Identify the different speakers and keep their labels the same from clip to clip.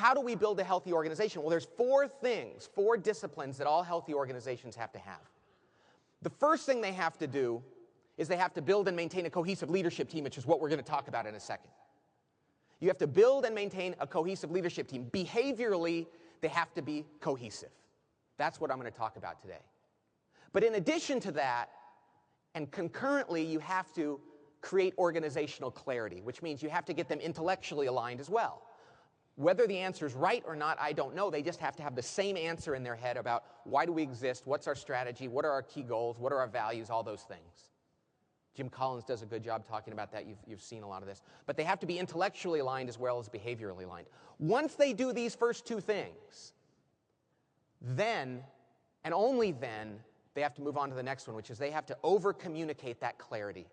Speaker 1: how do we build a healthy organization? Well, there's four things, four disciplines that all healthy organizations have to have. The first thing they have to do is they have to build and maintain a cohesive leadership team, which is what we're going to talk about in a second. You have to build and maintain a cohesive leadership team. Behaviorally, they have to be cohesive. That's what I'm going to talk about today. But in addition to that, and concurrently, you have to create organizational clarity, which means you have to get them intellectually aligned as well. Whether the answer is right or not, I don't know. They just have to have the same answer in their head about why do we exist, what's our strategy, what are our key goals, what are our values, all those things. Jim Collins does a good job talking about that. You've seen a lot of this. But they have to be intellectually aligned as well as behaviorally aligned. Once they do these first two things, then, and only then, they have to move on to the next one, which is they have to over-communicate that clarity.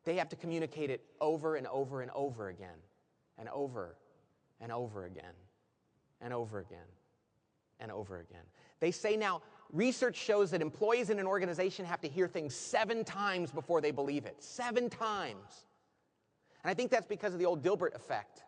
Speaker 1: They have to communicate it over and over and over again, and over and over again, and over again, and over again. They say now, research shows that employees in an organization have to hear things 7 times before they believe it. 7 times. And I think that's because of the old Dilbert effect,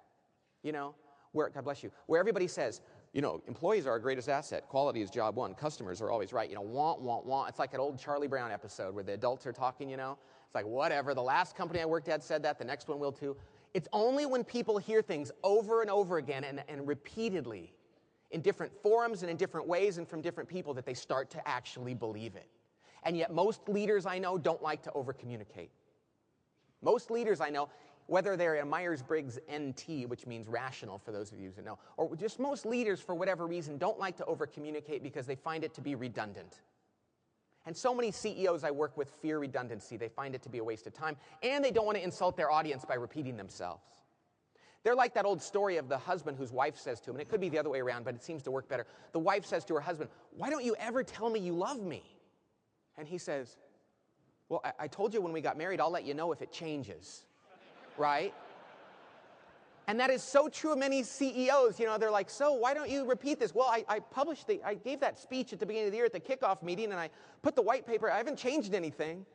Speaker 1: you know, where, God bless you, where everybody says, you know, employees are our greatest asset. Quality is job one. Customers are always right. You know, want. It's like an old Charlie Brown episode where the adults are talking, you know. It's like, whatever. The last company I worked at said that. The next one will too. It's only when people hear things over and over again and repeatedly in different forums and in different ways and from different people that they start to actually believe it. And yet most leaders I know don't like to over-communicate. Most leaders I know, whether they're a Myers-Briggs NT, which means rational for those of you who know, or just most leaders for whatever reason don't like to over-communicate because they find it to be redundant. And so many CEOs I work with fear redundancy. They find it to be a waste of time, and they don't want to insult their audience by repeating themselves. They're like that old story of the husband whose wife says to him, and it could be the other way around, but it seems to work better. The wife says to her husband, "Why don't you ever tell me you love me?" And he says, "Well, I told you when we got married, I'll let you know if it changes." Right? And that is so true of many CEOs. You know, they're like, "So why don't you repeat this?" Well, I gave that speech at the beginning of the year at the kickoff meeting, and I put the white paper. I haven't changed anything.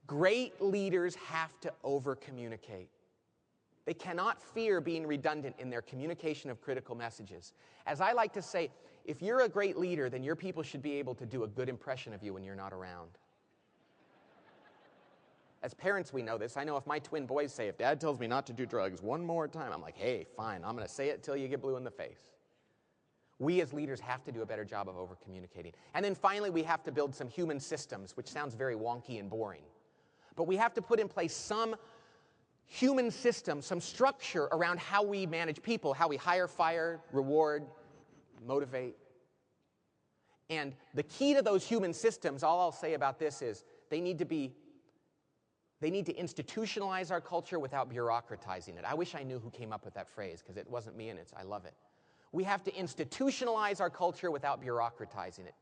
Speaker 1: Great leaders have to over-communicate. They cannot fear being redundant in their communication of critical messages. As I like to say, if you're a great leader, then your people should be able to do a good impression of you when you're not around. As parents, we know this. I know if my twin boys say, "If Dad tells me not to do drugs one more time," I'm like, "Hey, fine, I'm going to say it till you get blue in the face." We as leaders have to do a better job of over-communicating. And then finally, we have to build some human systems, which sounds very wonky and boring. But we have to put in place some human system, some structure around how we manage people, how we hire, fire, reward, motivate. And the key to those human systems, all I'll say about this is they need to institutionalize our culture without bureaucratizing it. I wish I knew who came up with that phrase, because it wasn't me, and I love it. We have to institutionalize our culture without bureaucratizing it.